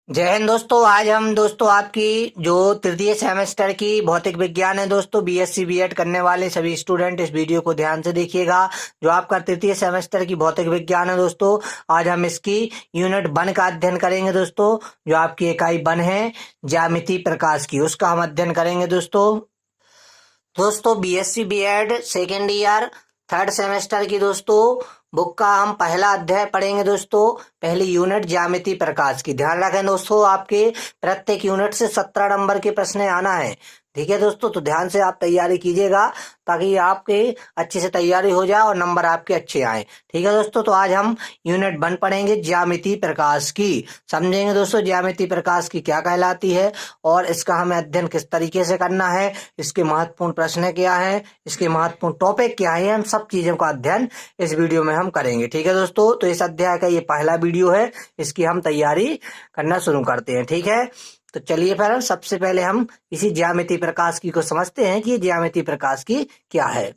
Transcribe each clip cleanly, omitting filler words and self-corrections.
जय हिंद दोस्तों। आज हम दोस्तों आपकी जो तृतीय सेमेस्टर की भौतिक विज्ञान है दोस्तों, बीएससी बीएड करने वाले सभी स्टूडेंट इस वीडियो को ध्यान से देखिएगा। जो आपका तृतीय सेमेस्टर की भौतिक विज्ञान है दोस्तों, आज हम इसकी यूनिट 1 का अध्ययन करेंगे दोस्तों। जो आपकी इकाई 1 है ज्यामिति प्रकाश की, उसका हम अध्ययन करेंगे दोस्तों BSc BEd second year third semester की दोस्तों बुक का हम पहला अध्याय पढ़ेंगे दोस्तों। पहली यूनिट ज्यामिति प्रकाश की। ध्यान रखें दोस्तों, आपके प्रत्येक यूनिट से 17 नंबर के प्रश्न आना है। ठीक है दोस्तों, तो ध्यान से आप तैयारी कीजिएगा ताकि आपके अच्छे से तैयारी हो जाए और नंबर आपके अच्छे आए। ठीक है दोस्तों, तो आज हम यूनिट 1 पढ़ेंगे ज्यामिति प्रकाश की। समझेंगे दोस्तों ज्यामिति प्रकाश की क्या कहलाती है और इसका हमें अध्ययन किस तरीके से करना है, इसके महत्वपूर्ण प्रश्न क्या है, इसके महत्वपूर्ण टॉपिक क्या है, हम सब चीजों का अध्ययन इस वीडियो में हम करेंगे। ठीक है दोस्तों, तो इस अध्याय का ये पहला वीडियो है, इसकी हम तैयारी करना शुरू करते हैं। ठीक है, तो चलिए फिर सबसे पहले हम इसी ज्यामिति प्रकाश की को समझते हैं कि ये ज्यामिति प्रकाश की क्या है।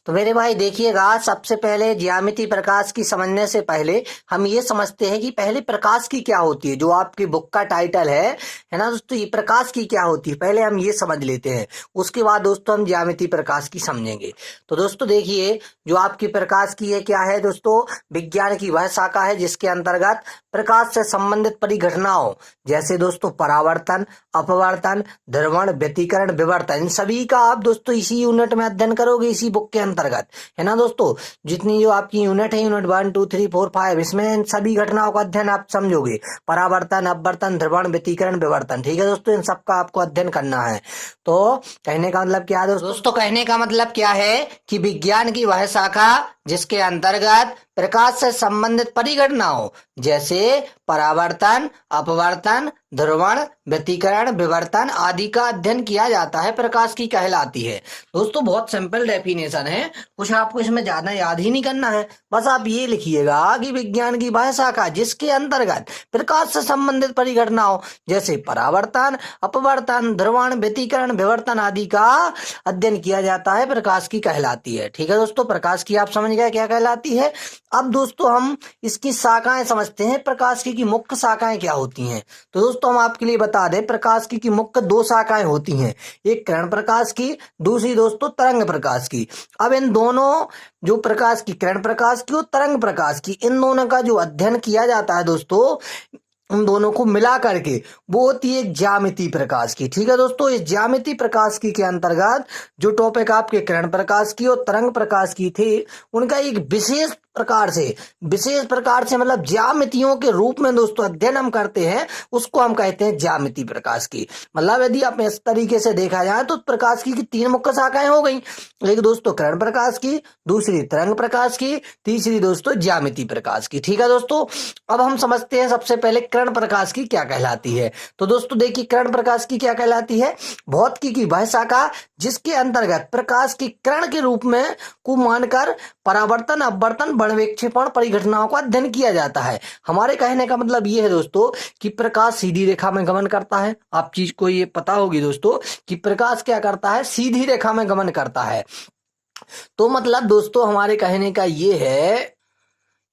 तो मेरे भाई देखिएगा, सबसे पहले ज्यामिति प्रकाश की समझने से पहले हम ये समझते हैं कि पहले प्रकाश की क्या होती है। जो आपकी बुक का टाइटल है ना दोस्तों, ये प्रकाश की क्या होती है पहले हम ये समझ लेते हैं। उसके बाद दोस्तों हम ज्यामिति प्रकाश की समझेंगे। तो दोस्तों देखिए, जो आपकी प्रकाश की है क्या है दोस्तों, विज्ञान की वह शाखा है जिसके अंतर्गत प्रकाश से संबंधित परिघटनाओं जैसे दोस्तों परावर्तन, अपवर्तन, ध्रुवण, व्यतिकरण, विवर्तन, इन सभी का आप दोस्तों इसी यूनिट में अध्ययन करोगे, इसी बुक के अंतर्गत। है ना दोस्तों, जितनी जो आपकी यूनिट है, यूनिट 1 2 3 4 5, इसमें इन सभी घटनाओं का अध्ययन आप समझोगे। परावर्तन, अपवर्तन, ध्रुवण, व्यतिकरण, विवर्तन। ठीक है दोस्तों, इन सबका आपको अध्ययन करना है। तो कहने का मतलब क्या है दोस्तों, कहने का मतलब क्या है कि विज्ञान की वह शाखा जिसके अंतर्गत प्रकाश से संबंधित परिघटनाओं जैसे परावर्तन, अपवर्तन, ध्रुवण, व्यतिकरण, विवर्तन आदि का अध्ययन किया जाता है, प्रकाश की कहलाती है। दोस्तों बहुत सिंपल डेफिनेशन है, कुछ आपको इसमें ज्यादा याद ही नहीं करना है। बस आप ये लिखिएगा कि विज्ञान की वह शाखा जिसके अंतर्गत प्रकाश से संबंधित परिघटनाओं जैसे परावर्तन, अपवर्तन, ध्रुवण, व्यतिकरण, विवर्तन आदि का अध्ययन किया जाता है, प्रकाश की कहलाती है। ठीक है दोस्तों, प्रकाश की आप समझ गए क्या कहलाती है। अब दोस्तों हम इसकी शाखाएं समझते हैं, प्रकाश की मुख्य शाखाएं क्या होती हैं। तो दोस्तों हम आपके लिए बता दें, प्रकाश की मुख्य 2 शाखाएं होती हैं, एक किरण प्रकाश की, दूसरी दोस्तों तरंग प्रकाश की। अब इन दोनों जो प्रकाश की, किरण प्रकाश की और तरंग प्रकाश की, इन दोनों का जो अध्ययन किया जाता है दोस्तों, उन दोनों को मिला करके वो होती है ज्यामिति प्रकाश की। ठीक है दोस्तों, इस ज्यामिति प्रकाश की के अंतर्गत जो टॉपिक आपके किरण प्रकाश की और तरंग प्रकाश की थे, उनका एक विशेष प्रकार से मतलब ज्यामितियों के रूप में दोस्तों अध्ययन हम करते हैं, उसको हम कहते हैं ज्यामिति प्रकाश की। मतलब यदि आप इस तरीके से देखा जाए तो प्रकाश की 3 मुख्य शाखाएं हो गई, एक दोस्तों किरण प्रकाश की, दूसरी तरंग प्रकाश की, तीसरी दोस्तों ज्यामिति प्रकाश की। ठीक है दोस्तों, अब हम समझते हैं सबसे पहले किरण प्रकाश की क्या कहलाती है। तो दोस्तों देखिए, किरण प्रकाश की क्या कहलाती है, भौतिकी की वह शाखा जिसके अंतर्गत प्रकाश की किरण के रूप में को मानकर परावर्तन, अपवर्तन, विक्षेपण परिघटनाओं का अध्ययन किया जाता है। हमारे कहने का मतलब ये है दोस्तों कि प्रकाश सीधी रेखा में गमन करता है। आप चीज को ये पता होगी दोस्तों कि प्रकाश क्या करता है, सीधी रेखा में गमन करता है। तो मतलब दोस्तों हमारे कहने का ये है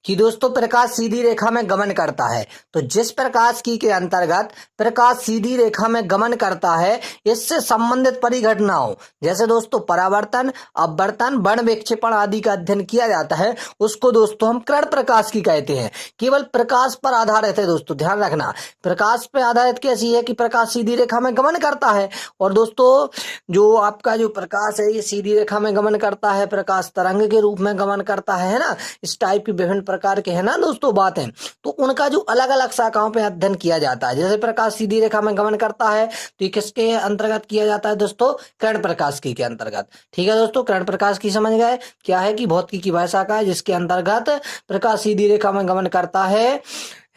कि दोस्तों प्रकाश सीधी रेखा में गमन करता है। तो जिस प्रकाश की के अंतर्गत प्रकाश सीधी रेखा में गमन करता है, इससे संबंधित परिघटनाओं जैसे दोस्तों परावर्तन, अपवर्तन, विक्षेपण आदि का अध्ययन किया जाता है, उसको दोस्तों हम किरण प्रकाश की कहते हैं। केवल प्रकाश पर आधारित है दोस्तों, ध्यान रखना। प्रकाश पर आधारित कैसी है कि प्रकाश सीधी रेखा में गमन करता है, और दोस्तों जो आपका जो प्रकाश है ये सीधी रेखा में गमन करता है, प्रकाश तरंग के रूप में गमन करता है ना। इस टाइप की विभिन्न प्रकार के है ना दोस्तों बातें, तो उनका जो अलग अलग शाखाओं पे अध्ययन किया जाता है। जैसे प्रकाश सीधी रेखा में गमन करता है तो ये किसके अंतर्गत किया जाता है दोस्तों, किरण प्रकाश की के अंतर्गत। ठीक है दोस्तों, किरण प्रकाश की समझ गए क्या है कि भौतिकी की वह शाखा है जिसके अंतर्गत प्रकाश सीधी रेखा में गमन करता है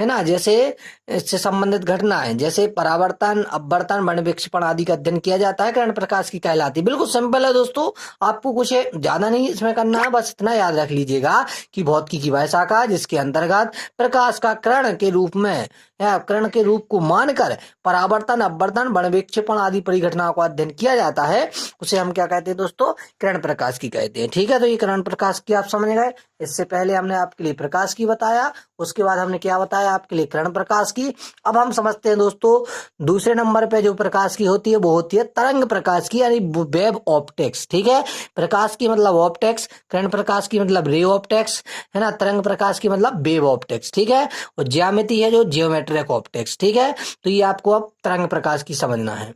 ना। जैसे इससे संबंधित घटनाएं जैसे परावर्तन, अपवर्तन, विक्षेपण आदि का अध्ययन किया जाता है, किरण प्रकाश की कहलाती है। बिल्कुल सिंपल है दोस्तों, आपको कुछ ज्यादा नहीं इसमें करना है, बस इतना याद रख लीजिएगा कि भौतिकी की वह शाखा जिसके अंतर्गत प्रकाश का किरण के रूप में या किरण के रूप को मानकर परावर्तन, अपवर्तन, विक्षेपण आदि परिघटनाओं का अध्ययन किया जाता है, उसे हम क्या कहते हैं दोस्तों, किरण प्रकाश की कहते हैं। ठीक है, तो ये किरण प्रकाश की आप समझ गए। इससे पहले हमने आपके लिए प्रकाश की बताया, उसके बाद हमने क्या बताया आपके लिए किरण प्रकाश की। अब हम समझते हैं दोस्तों दूसरे नंबर पे जो प्रकाश की होती है वो होती है तरंग प्रकाश की, यानी वेव ऑप्टिक्स। ठीक है, प्रकाश की मतलब ऑप्टिक्स, किरण प्रकाश की मतलब रे ऑप्टिक्स, है ना, तरंग प्रकाश की मतलब वेव ऑप्टिक्स। ठीक है, और ज्यामिति है जो जियोमेट्रिक ऑप्टिक्स। ठीक है, तो ये आपको अब तरंग प्रकाश की समझना है।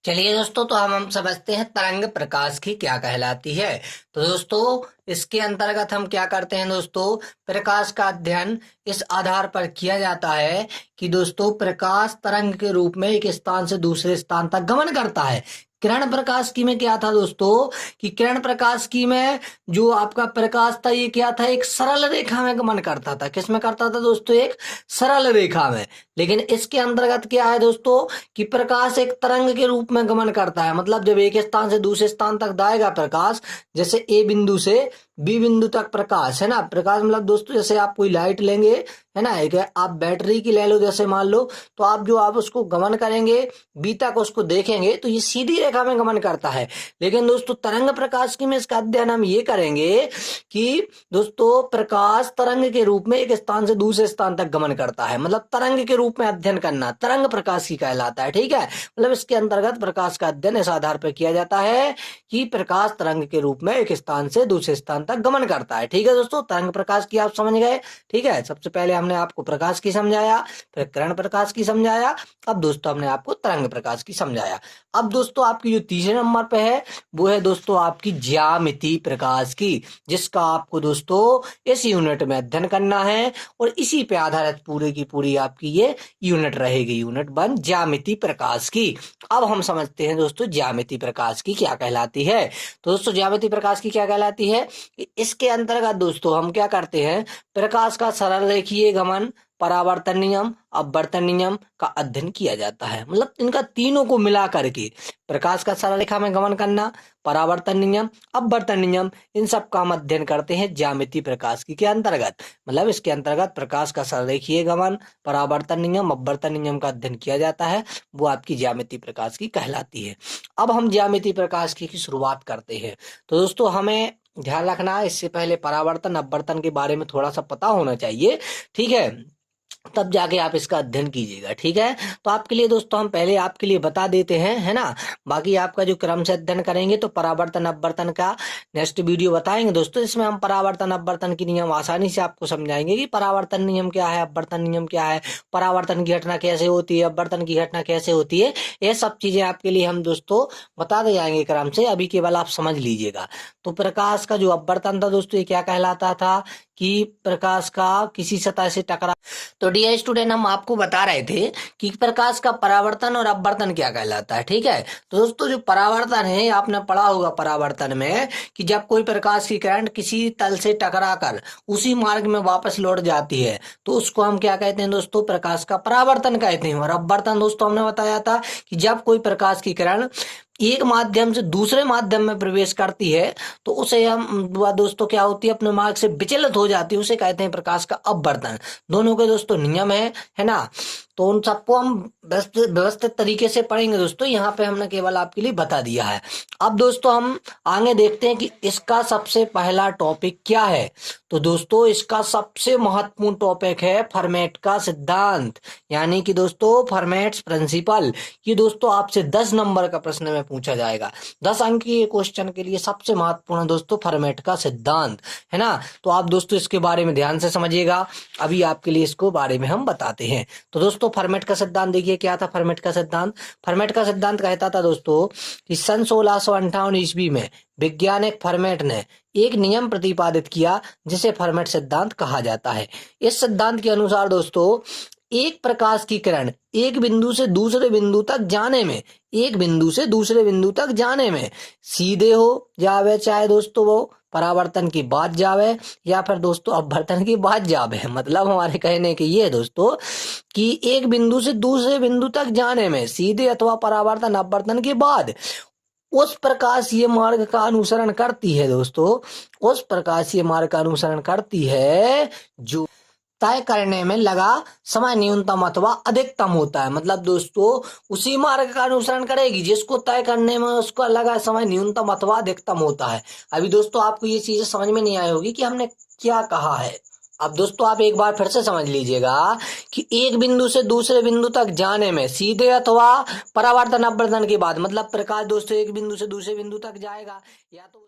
चलिए दोस्तों, तो हम समझते हैं तरंग प्रकाश की क्या कहलाती है। तो दोस्तों इसके अंतर्गत हम क्या करते हैं दोस्तों, प्रकाश का अध्ययन इस आधार पर किया जाता है कि दोस्तों प्रकाश तरंग के रूप में एक स्थान से दूसरे स्थान तक गमन करता है। किरण प्रकाश की में क्या था दोस्तों कि किरण प्रकाश की में जो आपका प्रकाश था ये क्या था, एक सरल रेखा में गमन करता था। किस में करता था दोस्तों, एक सरल रेखा में। लेकिन इसके अंतर्गत क्या है दोस्तों कि प्रकाश एक तरंग के रूप में गमन करता है। मतलब जब एक स्थान से दूसरे स्थान तक जाएगा प्रकाश, जैसे ए बिंदु से बी बिंदु तक प्रकाश, है ना, प्रकाश मतलब दोस्तों जैसे आप कोई लाइट लेंगे, है ना, एक आप बैटरी की ले लो जैसे मान लो, तो आप उसको गमन करेंगे बी तक, उसको देखेंगे तो ये सीधी रेखा में गमन करता है। लेकिन दोस्तों तरंग प्रकाश की में इसका अध्ययन हम ये करेंगे कि दोस्तों प्रकाश तरंग के रूप में एक स्थान से दूसरे स्थान तक गमन करता है। मतलब तरंग के रूप में अध्ययन करना तरंग प्रकाश की कहलाता है। ठीक है, मतलब इसके अंतर्गत प्रकाश का अध्ययन इस आधार पर किया जाता है कि प्रकाश तरंग के रूप में एक स्थान से दूसरे स्थान तक गमन करता है। ठीक है दोस्तों, तरंग प्रकाश की आप समझ गए। ठीक है, सबसे पहले हमने आपको प्रकाश की समझाया, फिर किरण प्रकाश की समझाया, अब दोस्तों हमने आपको तरंग प्रकाश की समझाया। अब दोस्तों आपकी जो तीसरे नंबर पे है वो है दोस्तों आपकी ज्यामिति प्रकाश की, जिसका आपको दोस्तों इस यूनिट में अध्ययन करना है और इसी पे आधारित पूरी की पूरी आपकी ये यूनिट रहेगी, यूनिट 1 ज्यामिति प्रकाश की। अब हम समझते हैं दोस्तों ज्यामिति प्रकाश की क्या कहलाती है। तो दोस्तों ज्यामिति प्रकाश की क्या कहलाती है कि इसके अंतर्गत दोस्तों हम क्या करते हैं, प्रकाश का सरल रेखीय गमन, परावर्तन नियम, अपवर्तन नियम का अध्ययन किया जाता है। मतलब इनका तीनों को मिला करके प्रकाश का सरल रेखा में गमन करना, परावर्तन नियम, अपवर्तन नियम, इन सब का हम अध्ययन करते हैं ज्यामिति प्रकाश की के अंतर्गत। मतलब इसके अंतर्गत प्रकाश का सरल रेखीय गमन, परावर्तन नियम, अपवर्तन नियम का अध्ययन किया जाता है, वो आपकी ज्यामिति प्रकाश की कहलाती है। अब हम ज्यामिति प्रकाश की शुरुआत करते हैं। तो दोस्तों हमें ध्यान रखना है, इससे पहले परावर्तन अपवर्तन के बारे में थोड़ा सा पता होना चाहिए। ठीक है, तब जाके आप इसका अध्ययन कीजिएगा। ठीक है, तो आपके लिए दोस्तों हम पहले आपके लिए बता देते हैं, है ना, बाकी आपका जो क्रम से अध्ययन करेंगे तो परावर्तन अपवर्तन का नेक्स्ट वीडियो बताएंगे दोस्तों। इसमें हम परावर्तन अपवर्तन की नियम आसानी से आपको समझाएंगे कि परावर्तन नियम क्या है, अपवर्तन नियम क्या है, परावर्तन की घटना कैसे होती है, अपवर्तन की घटना कैसे होती है, ये सब चीजें आपके लिए हम दोस्तों बता दे जाएंगे क्रम से। अभी केवल आप समझ लीजिएगा। तो प्रकाश का जो अपवर्तन था दोस्तों ये क्या कहलाता था कि प्रकाश का किसी सतह से टकरा। तो डियर स्टूडेंट हम आपको बता रहे थे कि प्रकाश का परावर्तन और अपवर्तन क्या कहलाता है। ठीक है, तो दोस्तों जो परावर्तन है आपने पढ़ा होगा परावर्तन में कि जब कोई प्रकाश की किरण किसी तल से टकराकर उसी मार्ग में वापस लौट जाती है तो उसको हम क्या कहते हैं दोस्तों, प्रकाश का परावर्तन कहते हैं। और अपवर्तन दोस्तों हमने बताया था कि जब कोई प्रकाश की किरण एक माध्यम से दूसरे माध्यम में प्रवेश करती है तो उसे हम वह दोस्तों क्या होती है, अपने मार्ग से विचलित हो जाती है, उसे कहते हैं प्रकाश का अपवर्तन। दोनों के दोस्तों नियम है ना, तो उन सबको हम व्यवस्थित तरीके से पढ़ेंगे दोस्तों। यहाँ पे हमने केवल आपके लिए बता दिया है। अब दोस्तों हम आगे देखते हैं कि इसका सबसे पहला टॉपिक क्या है। तो दोस्तों इसका सबसे महत्वपूर्ण टॉपिक है फर्मेट का सिद्धांत, यानी कि दोस्तों फर्मेट्स प्रिंसिपल। ये दोस्तों आपसे 10 नंबर का प्रश्न में पूछा जाएगा। 10 अंक के क्वेश्चन के लिए सबसे महत्वपूर्ण दोस्तों फर्मेट का सिद्धांत, है ना। तो आप दोस्तों इसके बारे में ध्यान से समझिएगा, अभी आपके लिए इसको बारे में हम बताते हैं। तो दोस्तों फर्मेट का सिद्धांत देखिए क्या था। फर्मेट का सिद्धांत, फर्मेट का सिद्धांत कहता था दोस्तों कि सन 1658 ईस्वी में वैज्ञानिक फर्मेट ने एक नियम प्रतिपादित किया जिसे फर्मेट सिद्धांत कहा जाता है। इस सिद्धांत के अनुसार दोस्तों एक प्रकाश की किरण एक बिंदु से दूसरे बिंदु तक जाने में, एक बिंदु से दूसरे बिंदु तक जाने में सीधे हो जावे, चाहे दोस्तों वो परावर्तन की बात जावे या फिर दोस्तों अपवर्तन की बात जावे। मतलब हमारे कहने की ये दोस्तों कि एक बिंदु से दूसरे बिंदु तक जाने में सीधे अथवा परावर्तन अपवर्तन के बाद उस प्रकाश ये मार्ग का अनुसरण करती है दोस्तों, उस प्रकाश ये मार्ग का अनुसरण करती है जो तय करने में लगा समय न्यूनतम अथवा अधिकतम होता है। मतलब दोस्तों उसी मार्ग का अनुसरण करेगी जिसको तय करने में उसका लगा समय न्यूनतम अथवा अधिकतम होता है। अभी दोस्तों आपको ये चीजें समझ में नहीं आई होगी कि हमने क्या कहा है। अब दोस्तों आप एक बार फिर से समझ लीजिएगा कि एक बिंदु से दूसरे बिंदु तक जाने में सीधे अथवा परावर्तन अपवर्तन के बाद, मतलब प्रकाश दोस्तों एक बिंदु से दूसरे बिंदु तक जाएगा या तो